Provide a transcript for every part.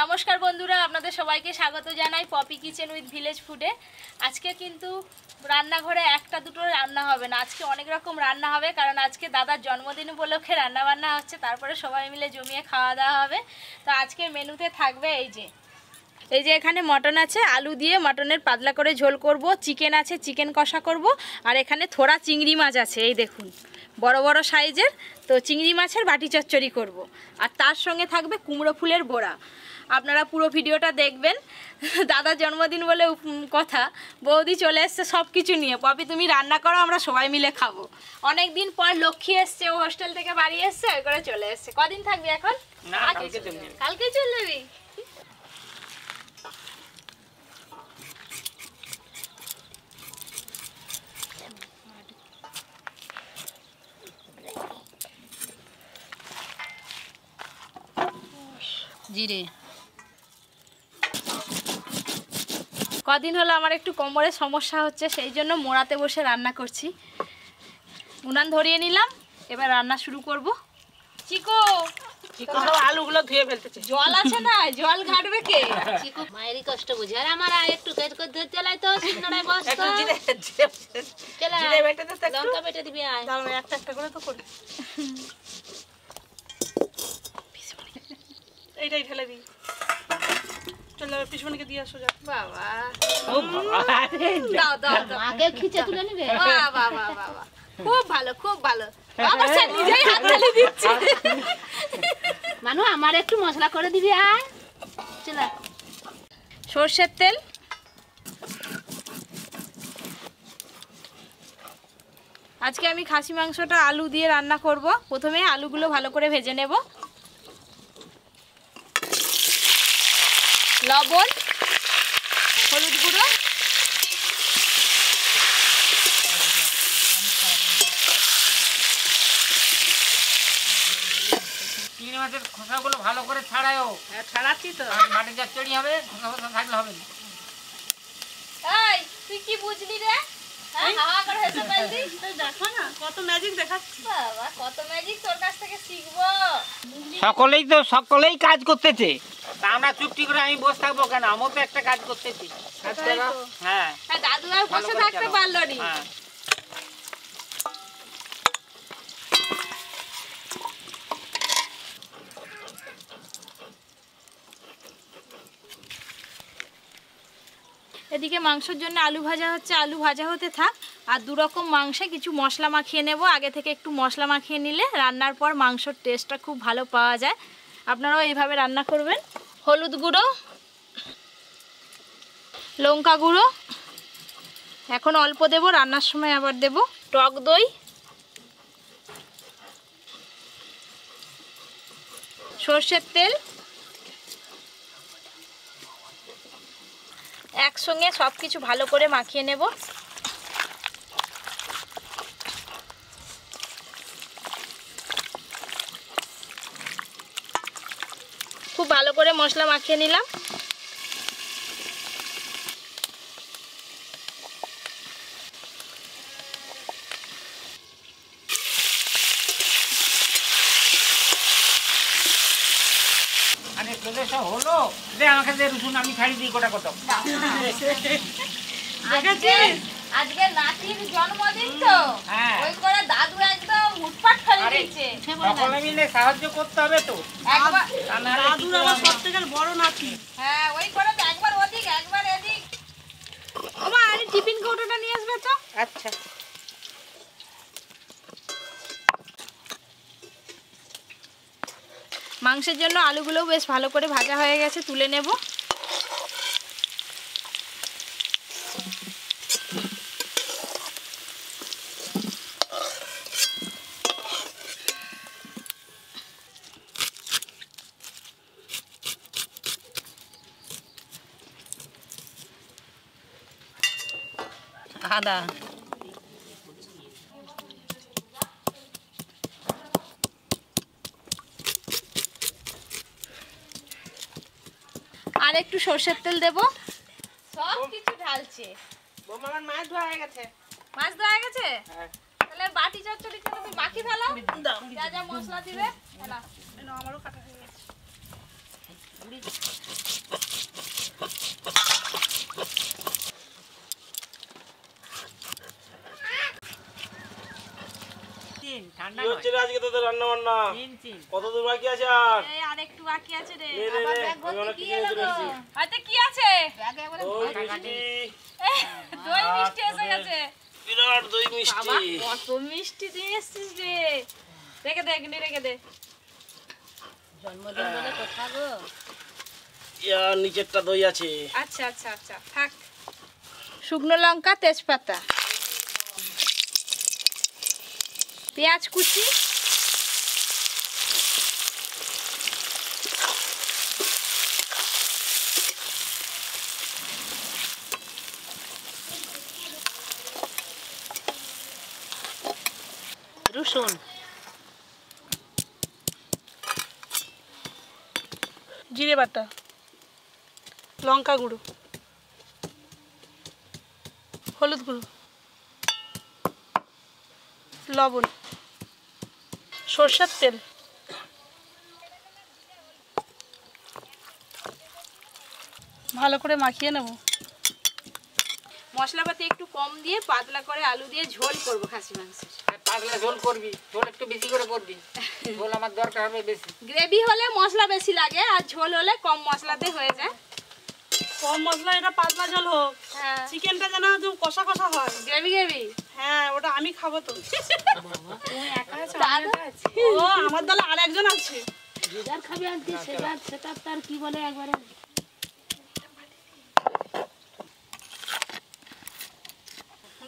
নমস্কার বন্ধুরা, আপনাদের সবাইকে স্বাগত জানাই পপি কিচেন উইথ ভিলেজ ফুডে। আজকে কিন্তু রান্নাঘরে একটা দুটো রান্না হবে না, আজকে অনেক রকম রান্না হবে, কারণ আজকে দাদার জন্মদিন উপলক্ষে রান্না বান্না হচ্ছে, তারপরে সবাই মিলে জমিয়ে খাওয়া দাওয়া হবে। তো আজকের মেনুতে থাকবে এই যে এখানে মটন আছে, আলু দিয়ে মটনের পাতলা করে ঝোল করব, চিকেন আছে, চিকেন কষা করব, আর এখানে থোড়া চিংড়ি মাছ আছে, এই দেখুন বড় বড় সাইজের। তো চিংড়ি মাছের বাটি চচ্চড়ি করব, আর তার সঙ্গে থাকবে কুমড়ো ফুলের বড়া। আপনারা পুরো ভিডিওটা দেখবেন। দাদার জন্মদিন বলে কথা, বৌদি চলে এসছে সব কিছু নিয়ে। পপি তুমি রান্না করো, আমরা সবাই মিলে খাবো। অনেক দিন পর লক্ষ্মী এসছে, ও হোস্টেল থেকে বাড়ি এসছে, ওই করে চলে এসছে। কদিন থাকবি এখন? কালকে চলে যাবি? জিরে কদিন হলো আমার একটু কোমরের সমস্যা হচ্ছে, সেই জন্য মোড়াতে বসে রান্না করছি। উনান ধরিয়ে নিলাম, এবার রান্না শুরু করব। চিকো আলুগুলো ধুয়ে ফেলতেছে, জল আছে না, জল ঘাটবে কে? চিকু মায়েরই কষ্ট বুঝে, আর আমার একটু কেট করে ধরে চালাই তো সিগনাটায় বস তো জিরে বেটে দে, লঙ্কা বেটে দিবি। আয় দাও একটা একটা করে তো করি। এইটাই ঢেলে দিই, চলো পিছনকে দিয়ে আসো। বাবা ও বাবা, দাও দাও দাও, আগে খিচে তুলে নিবে। বাবা বাবা বাবা, খুব ভালো খুব ভালো। আমার স্যার নিজেই হাত ঢেলে দিচ্ছে। মানু আমার একটু মশলা করে দিবি। আয় চলা। সরষের তেল, আজকে আমি খাসি মাংসটা আলু দিয়ে রান্না করব। প্রথমে আলুগুলো ভালো করে ভেজে নেব। লবণ, হলুদ গুঁড়ো, চিংড়ি মাছের খোসাগুলো ভালো করে ছাড়ায়ও। ছাড়াচ্ছি তো, মাটি চচ্চড়ি হবে, খোসা খোসা থাকলে হবে না। এই তুই কি বুঝলি রে? হাওয়া করে হেসে ফেললি। দেখো না কত ম্যাজিক দেখাচ্ছি। বাবা কত ম্যাজিক তোর কাছ থেকে শিখবো। সকলেই কাজ করতেছে, তা আমরা চুপটি করে আমি বসে থাকবো কেন? আমিও তো একটা কাজ করতেছি। হ্যাঁ, দাদু আর বসে থাকতে পারলো নি। হ্যাঁ। এদিকে মাংসের জন্য আলু ভাজা হচ্ছে, আলু ভাজা হতে থাক। আর দু রকম মাংসে কিছু মশলা মাখিয়ে নেব। আগে থেকে একটু মশলা মাখিয়ে নিলে রান্নার পর মাংসর টেস্টটা খুব ভালো পাওয়া যায়। আপনারাও এইভাবে রান্না করবেন। হলুদ গুঁড়ো, লঙ্কা গুঁড়ো এখন অল্প দেব, রান্নার সময় আবার দেব। টক দই, সরষের তেল, একসঙ্গে সব কিছু ভালো করে মাখিয়ে নেব। খুব ভালো করে মশলা মাখিয়ে নিলাম। আরে তোদের সব হলো, দে আমাকে দে রসুন, আমি ছাড়ি দিই গোটা কত। আজকে নাতির জন্মদিন তো, হ্যাঁ। ওই করে দাদু একদম উৎপাত ফেলে দিয়েছে। সকলে মিলে সাহায্য করতে হবে তো। একবার দাদুর আমার সবথেকে বড় নাতি। হ্যাঁ, ওই করে তো একবার ওদিক একবার এদিক। ওমা আরে টিফিন কৌটোটা নিয়ে আসবে তো। আচ্ছা, মাংসের জন্য আলুগুলোও বেশ ভালো করে ভাজা হয়ে গেছে, তুলে নেব। আদা, আর একটু সরষের তেল দেব। সব কিছু ঢালছে। বৌমা আমার মাছ ধোয়া হয়ে গেছে। মাছ ধোয়া গেছে? তাহলে বাটি চচ্চড়িতে তুমি মাখি ফেলো, যা যা মশলা দিবে। আমারও কাটা হয়ে গেছে। ঠান্ডা কি হচ্ছে রে আজকে তোদের রান্না বান্না? চিন কত দূর বাকি আছে আর? এই আরেকটু বাকি আছে রে। নে, নে, আবার নে, ব্যাগ আমি অনেক ভর্তি কি কিছু এলো নিয়ে গো? চলে এসেছি। হাতে কি আছে? ব্যাগে একবারে দই মিষ্টি, দই মিষ্টি এসে গেছে। বিরাট দই বাবা মিষ্টি। কত মিষ্টি দিয়ে এসেছিস রে। রেখে দে, এখানে রেখে দে। জন্মদিন বলে কথা গো। ইয়া নিচেরটা দই আছে। আচ্ছা আচ্ছা আচ্ছা থাক। শুকনো লঙ্কা, তেজপাতা, পেঁয়াজ কুচি, রসুন, জিরে বাটা, লঙ্কা গুঁড়ো, হলুদ গুঁড়ো, লবণ, সরষের তেল, ভালো করে মাখিয়ে নেব। মশলাপাতি একটু কম দিয়ে পাতলা করে আলু দিয়ে ঝোল করব খাসি মাংসের। পাতলা ঝোল করবি, ঝোল একটু বেশি করে করবি। ঝোল আমার দরকার হবে বেশি। গ্রেভি হলে মশলা বেশি লাগে আর ঝোল হলে কম মশলাতে হয়ে যায়। কম মশলা এটা পাতলা ঝোল হোক, হ্যাঁ চিকেনটা যেন একদম কষা কষা হয়। Gravy gravy. হ্যাঁ ওটা আমি খাবো তো। তুমি একা আছো? ও আমার দলে আরেকজন আছে। যেটার খাবি আনতে সেটা তার কি বলে একবারে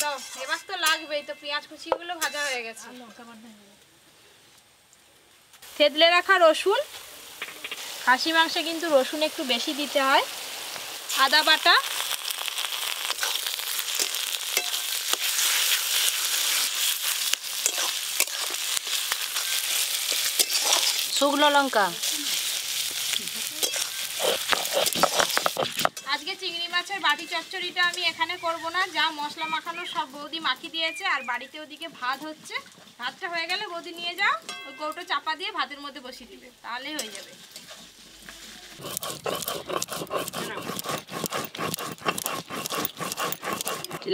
দাও, এবার তো লাগবেই তো। পেঁয়াজ কুচিগুলো ভাজা হয়ে গেছে। থেতলে রাখা রসুন, খাসি মাংসে কিন্তু রসুন একটু বেশি দিতে হয়। আদা বাটা, শুকনো লঙ্কা, আজকে চিংড়ি মাছের বাটি চচ্চড়িটা আমি এখানে করব না, যা মশলা মাখানো সব বৌদি মাখি দিয়েছে। আর বাড়িতে ওদিকে ভাত হচ্ছে, ভাতটা হয়ে গেলে বৌদি নিয়ে যাও, ওই কৌটো চাপা দিয়ে ভাতের মধ্যে বসিয়ে দিবে, তাহলেই হয়ে যাবে।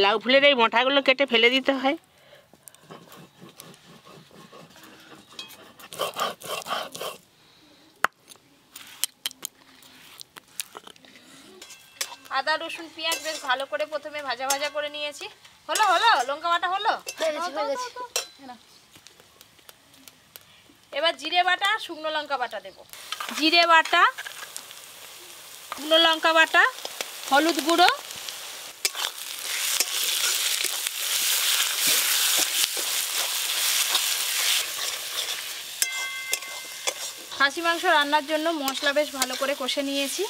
লাউ ফুলের এই মোটাগুলো কেটে ফেলে দিতে হয়। আদা রসুন পেঁয়াজ বেশ ভালো করে প্রথমে ভাজা ভাজা করে নিয়েছি। হলো হলো লঙ্কা বাটা হলো, হয়ে গেছে। এবার জিরে বাটা আর শুকনো লঙ্কা বাটা দেব। জিরে বাটা, শুকনো লঙ্কা বাটা, হলুদ গুঁড়ো, খাসি মাংস রান্নার জন্য মশলা বেশ ভালো করে কষে নিয়েছি,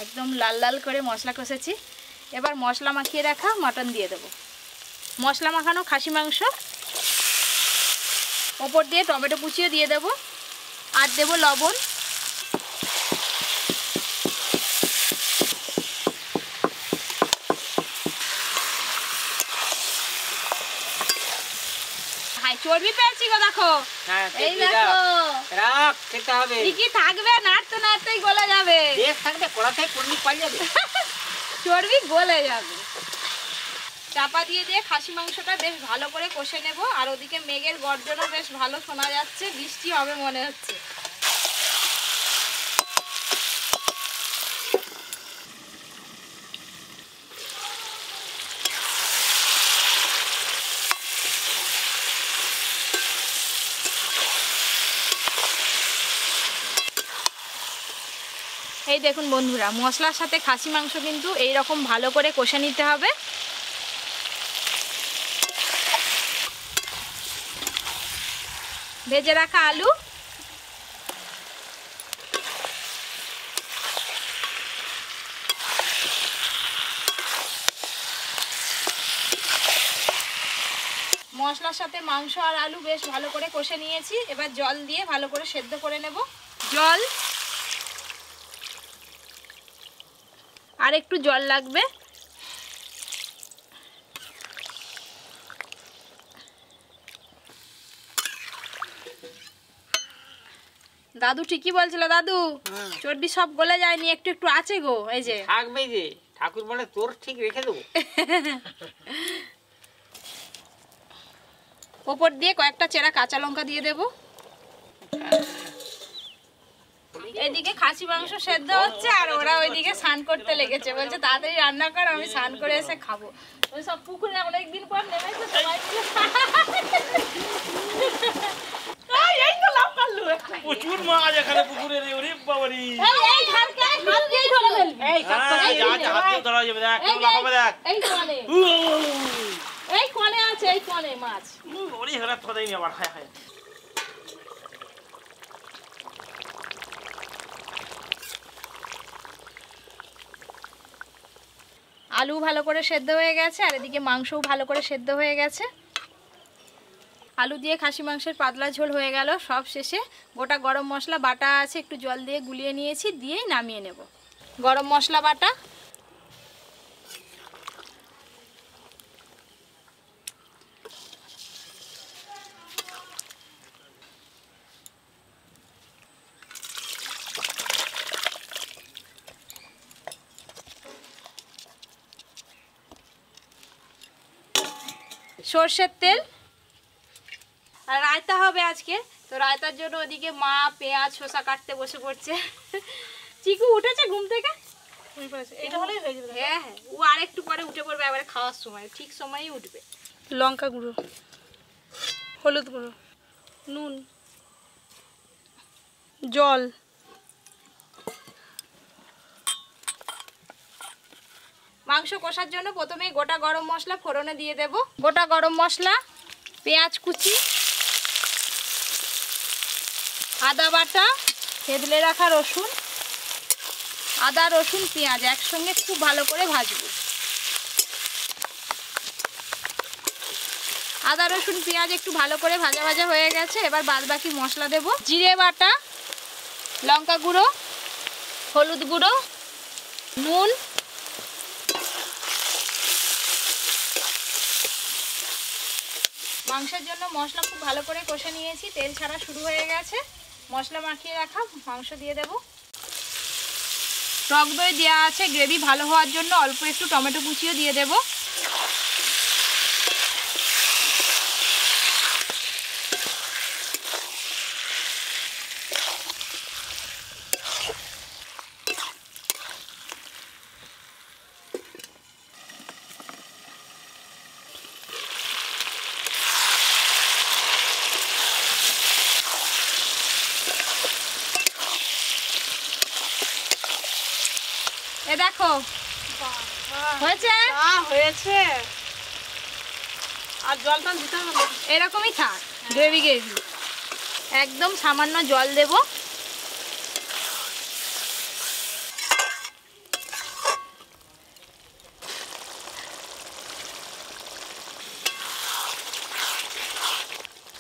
একদম লাল লাল করে মশলা কষেছি। এবার মশলা মাখিয়ে রাখা মাটন দিয়ে দেবো। মশলা মাখানো খাসি মাংস, ওপর দিয়ে টমেটো কুচিয়ে দিয়ে দেবো, আর দেবো লবণ, হাই চর্বি পেয়েছি গো, দেখো হ্যাঁ এই তেল দেখো রাখ, খেতে হবে। কি থাকবে, নাড়তে নাড়তেই গলে যাবে, দেশ থাকবে কড়াতে পড়লি পাই যাবে। চর্বি গলে যাবে। চাপা দিয়ে দিয়ে খাসি মাংসটা বেশ ভালো করে কষে নেব। আর ওদিকে মেঘের গর্জনও বেশ ভালো শোনা যাচ্ছে, বৃষ্টি হবে মনে হচ্ছে। এই দেখুন বন্ধুরা, মশলার সাথে খাসি মাংস কিন্তু এই রকম ভালো করে কষে নিতে হবে। ভেজে রাখা আলু, মশলার সাথে মাংস আর আলু বেশ ভালো করে কষে নিয়েছি। এবার জল দিয়ে ভালো করে সেদ্ধ করে নেব। জল, আর একটু জল লাগবে। দাদু ঠিকই বলছিল, দাদু চর্বি সব গলে যায়নি, একটু একটু আছে গো। এই যে থাকবে যে, ঠাকুর বলে তোর ঠিক রেখে দেবো। ওপর দিয়ে কয়েকটা চেরা কাঁচা লঙ্কা দিয়ে দেব। এদিকে খাসি মাংস সেদ্ধ হচ্ছে আর ওরা ওইদিকে স্নান করতে লেগেছে, বলছে তাড়াতাড়ি রান্না কর, আমি স্নান করে এসে খাবো। ওই সব পুকুরে অনেকদিন পর নেমেছে সবাই মিলে। এই তো লাভ করলো প্রচুর মাছ এখানে পুকুরে রে, ওরে বাবারি। এই ধারকে হাত দিয়ে ধরে ফেলবি। এই সব তো হ্যাঁ, যা যা হাত দিয়ে ধরা যাবে, দেখ কেমন লাফাবে দেখ। এই কোণে, এই কোণে আছে, এই কোণে মাছ। ওরে হেরা তো দেয়নি আবার, হায় হায়। আলু ভালো করে সেদ্ধ হয়ে গেছে আর এদিকে মাংসও ভালো করে সেদ্ধ হয়ে গেছে। আলু দিয়ে খাসি মাংসের পাতলা ঝোল হয়ে গেল। সব শেষে গোটা গরম মশলা বাটা আছে, একটু জল দিয়ে গুলিয়ে নিয়েছি, দিয়েই নামিয়ে নেব। গরম মশলা বাটা, সর্ষের তেল, আর রায়তা হবে আজকে। তো রায়তার জন্য ওদিকে মা পেঁয়াজ শসা কাটতে বসে পড়ছে। চিকু উঠেছে ঘুম থেকে? এটা হলেই হয়ে যাবে। হ্যাঁ হ্যাঁ, ও আর একটু পরে উঠে পড়বে, এবারে খাওয়ার সময় ঠিক সময়ই উঠবে। লঙ্কা গুঁড়ো, হলুদ গুঁড়ো, নুন, জল, মাংস কষার জন্য প্রথমেই গোটা গরম মশলা ফোড়নে দিয়ে দেব। গোটা গরম মশলা, পেঁয়াজ কুচি, আদা বাটা, থেতলে রাখা রসুন, আদা রসুন পেঁয়াজ একসঙ্গে খুব ভালো করে ভাজবো। আদা রসুন পেঁয়াজ একটু ভালো করে ভাজা ভাজা হয়ে গেছে, এবার বাদবাকি মশলা দেব। জিরে বাটা, লঙ্কা গুঁড়ো, হলুদ গুঁড়ো, নুন, মাংসের জন্য মশলা খুব ভালো করে কষে নিয়েছি, তেল ছাড়া শুরু হয়ে গেছে। মশলা মাখিয়ে রাখা মাংস দিয়ে দেব। টক দই দেওয়া আছে গ্রেভি ভালো হওয়ার জন্য, অল্প একটু টমেটো কুচিও দিয়ে দেব। এ দেখো হয়েছে, হয়েছে। আর জল টল দিতে হবে না। এরকমই থাক গ্রেভি গ্রেভি। একদম সামান্য জল দেব।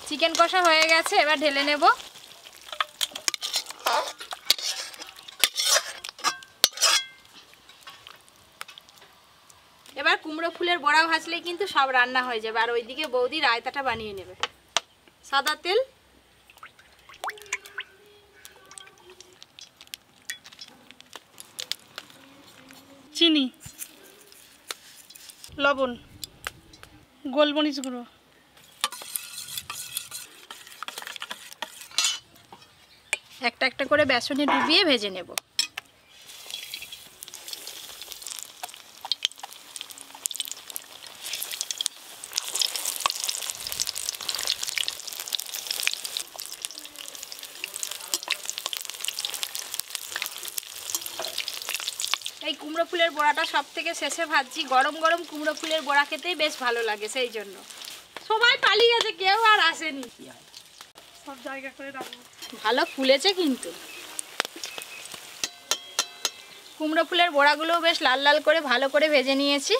চিকেন কষা হয়ে গেছে, এবার ঢেলে নেব। এবার কুমড়ো ফুলের বড়া ভাজলেই কিন্তু সব রান্না হয়ে যাবে। আর ওইদিকে বৌদি রায়তাটা বানিয়ে নেবে। সাদা তেল, চিনি, লবণ, গোলমরিচ গুঁড়ো, একটা একটা করে বেসনে ডুবিয়ে ভেজে নেব। এই কুমড়ো ফুলের বড়াটা সব থেকে শেষে ভাজছি। গরম গরম কুমড়ো ফুলের বড়া খেতেই বেশ ভালো লাগে, সেই জন্য সবাই পালিয়ে গেছে, কেউ আর আসেনি। সব জায়গা করে রাখবো। ভালো ফুলেছে কিন্তু। কুমড়ো ফুলের বড়াগুলোও বেশ লাল লাল করে ভালো করে ভেজে নিয়েছি।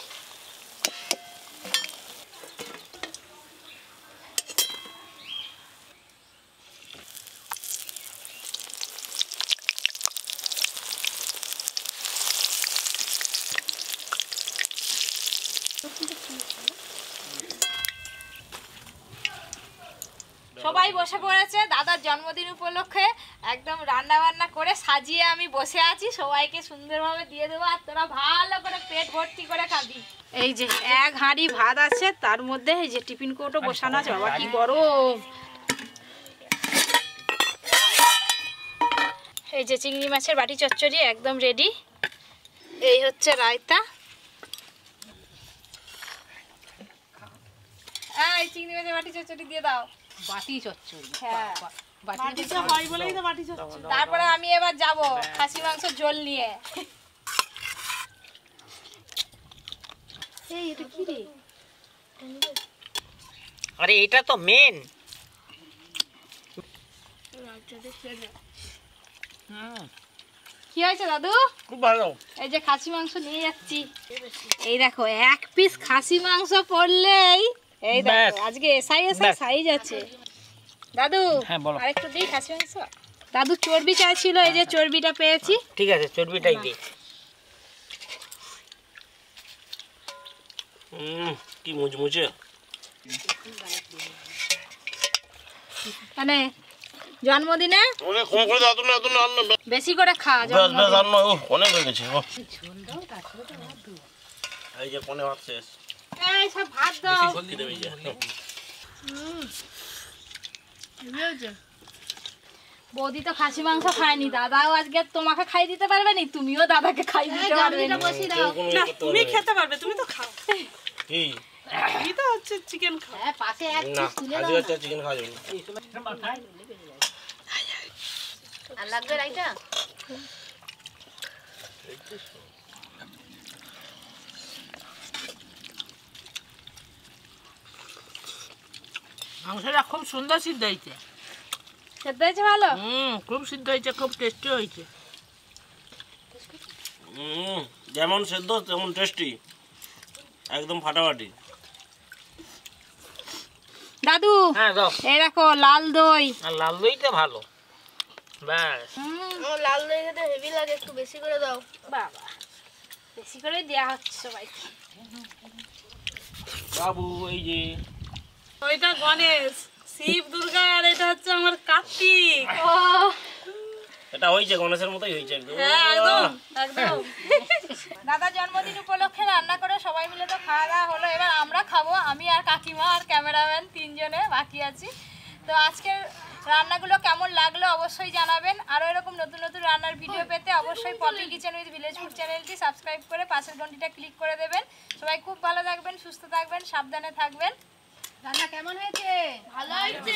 সবাই বসে পড়েছে দাদার জন্মদিন উপলক্ষে একদম রান্না বান্না করে সাজিয়ে আমি বসে আছি, সবাইকে সুন্দরভাবে দিয়ে দেবো আর তোরা ভালো করে পেট ভর্তি করে খাবি। এই যে এক হাঁড়ি ভাত আছে, তার মধ্যে এই যে টিফিন কৌটো বসানো আছে। বাবা কি গরম। এই যে চিংড়ি মাছের বাটি চচ্চড়ি একদম রেডি। এই হচ্ছে রায়তা। এই চিংড়ি মাছের বাটি চচ্চড়ি দিয়ে দাও। বাটি চচ্চড়ি, হ্যাঁ বাটিটা হয় বলেই তো বাটি চচ্চড়ি। তারপরে আমি এবার যাব খাসি মাংসের ঝোল নিয়ে। এই এটা কি রে? আরে এটা তো মেন। কি হয়েছে দাদু? খুব ভালো। এই যে খাসি মাংস নিয়ে যাচ্ছি। এই দেখো এক পিস খাসি মাংস পড়লেই এই দেখো আজকে সাইজ আছে। দাদু হ্যাঁ বলো। আরেকটু দিই খাসি মাংস। দাদু চর্বি চাইছিল, এই যে চর্বিটা পেয়েছি। ঠিক আছে, চর্বিটাই দে। কি মুচমুচে। মানে জন্মদিনে অনেক কম করে দাও, তুমি এত না আনলে বেশি করে খা। বেশ বেশ আর নয়, অনেক হয়ে গেছে। এই যে কোনে ভাত শেষ। এই সব ভাত দাও। সত্যি দেবে যে বৌদি তো খাসি মাংস খায়নি, দাদাও আজকে তোমাকে খাই দিতে পারবে নি, তুমিও দাদাকে খাই দিতে পারবে না। বসিয়ে দাও। না তুমি খেতে পারবে, তুমি তো খাও। কি তুমি তো হচ্ছে চিকেন খাও। হ্যাঁ, পাশে এক না পিস তুলে আজকে দাও। হচ্ছে চিকেন খাওয়া যাবে না। আর লাগবে রাইটা? মাংসটা খুব সুন্দর সিদ্ধ হয়েছে। সেদ্ধ হয়েছে ভালো? খুব সিদ্ধ হয়েছে, খুব টেস্টি হয়েছে। যেমন সেদ্ধ তেমন টেস্টি, একদম ফাটাফাটি। দাদু হ্যাঁ দাও। এই দেখো লাল দই। আর লাল দইটা ভালো। ব্যাস। লাল দই খেতে হেভি লাগে, একটু বেশি করে দাও। বাবা বেশি করে দেয়া হচ্ছে সবাইকে। বাবু এই যে ওইটা গণেশ, শিব, দুর্গা, আর এটা হচ্ছে আমার কার্তিক। ও এটা হয়েছে গণেশের মতোই হয়েছে একদম। হ্যাঁ একদম একদম। দাদা জন্মদিন উপলক্ষে রান্না করে সবাই মিলে তো খাওয়া দাওয়া হলো, এবার আমরা খাবো। আমি আর কাকিমা আর ক্যামেরাম্যান তিনজনে বাকি আছি। তো আজকের রান্নাগুলো কেমন লাগলো অবশ্যই জানাবেন। আরও এরকম নতুন নতুন রান্নার ভিডিও পেতে অবশ্যই Poppy kitchen with village food চ্যানেলটি সাবস্ক্রাইব করে পাশের ঘন্টিটা ক্লিক করে দেবেন। সবাই খুব ভালো থাকবেন, সুস্থ থাকবেন, সাবধানে থাকবেন। রান্না কেমন হয়েছে? ভালো হয়েছে।